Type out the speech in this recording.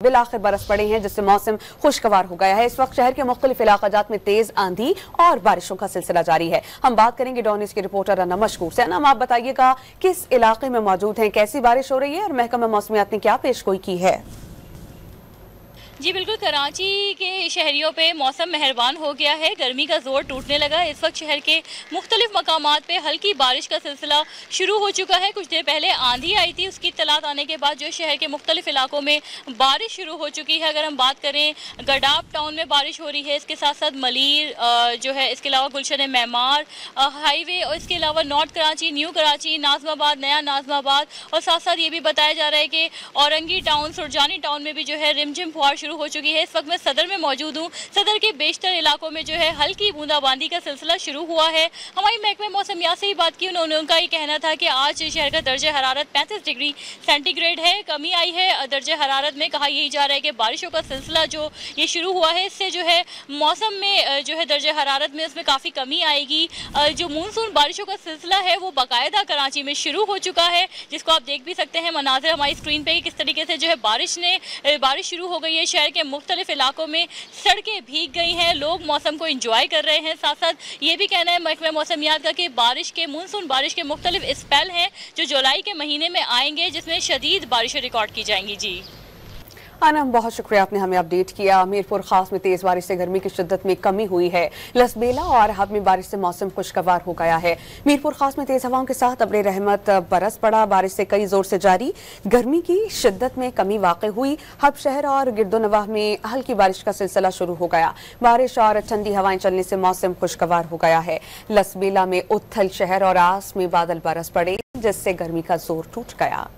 बिलाखिर बरस पड़े हैं, जिससे मौसम खुशगवार हो गया है। इस वक्त शहर के मुख्तलिफ इलाकाजात में तेज आंधी और बारिशों का सिलसिला जारी है। हम बात करेंगे डॉन न्यूज़ के रिपोर्टर अनम मशकूर से। अनम, आप बताइएगा किस इलाके में मौजूद हैं, कैसी बारिश हो रही है और महकमा मौसमियात ने क्या पेशगोई की है? जी बिल्कुल, कराची के शहरियों पे मौसम मेहरबान हो गया है। गर्मी का जोर टूटने लगा। इस वक्त शहर के मुख्तलिफ मकामात पे हल्की बारिश का सिलसिला शुरू हो चुका है। कुछ देर पहले आंधी आई थी, उसकी इत्तलात आने के बाद जो शहर के मुख्तलिफ इलाकों में बारिश शुरू हो चुकी है। अगर हम बात करें, गडाब टाउन में बारिश हो रही है, इसके साथ साथ मलीर जो है, इसके अलावा गुलशन मेमार हाईवे, और इसके अलावा नॉर्थ कराची, न्यू कराची, नाजमाबाद, नया नाजमाबाद, और साथ साथ ये भी बताया जा रहा है कि औरंगी टाउन, सुरजानी टाउन में भी जो है रिमझिम फुहार शुरू हो चुकी है। इस वक्त मैं सदर में मौजूद हूँ। सदर के बेशतर इलाकों में जो है हल्की बूंदाबांदी का सिलसिला शुरू हुआ है। हमारी महकमे मौसमियात से ही बात की, उनका ये कहना था कि आज शहर का दर्जे हरारत 35 डिग्री सेंटीग्रेड है, कमी आई है दर्जे हरारत में। कहा यही जा रहा है कि बारिशों का सिलसिला जो ये शुरू हुआ है, इससे जो है मौसम में जो है दर्जे हरारत में उसमें काफ़ी कमी आएगी। जो मानसून बारिशों का सिलसिला है वो बाकायदा कराची में शुरू हो चुका है, जिसको आप देख भी सकते हैं मनाजिर हमारी स्क्रीन पे, किस तरीके से जो है बारिश शुरू हो गई है। शहर के मुख्तलिफ इलाकों में सड़कें भीग गई हैं, लोग मौसम को इंजॉय कर रहे हैं। साथ साथ ये भी कहना है महकमा मौसमियात का कि मानसून बारिश के मुख्तलिफ स्पेल हैं जो जुलाई के महीने में आएंगे, जिसमें शदीद बारिशें रिकॉर्ड की जाएंगी। जी अनम, बहुत शुक्रिया, आपने हमें अपडेट किया। मीरपुर खास में तेज बारिश से गर्मी की शिद्दत में कमी हुई है। लसबेला और हब में बारिश से मौसम खुशगवार हो गया है। मीरपुर खास में तेज हवाओं के साथ अब्रे रहमत बरस पड़ा। बारिश से कई जोर से जारी गर्मी की शिद्दत में कमी वाक़ हुई। हब शहर और गिरदोनवाह में हल्की बारिश का सिलसिला शुरू हो गया। बारिश और ठंडी हवाएं चलने से मौसम खुशगवार हो गया है। लसबेला में उथल शहर और आस में बादल बरस पड़े, जिससे गर्मी का जोर टूट गया।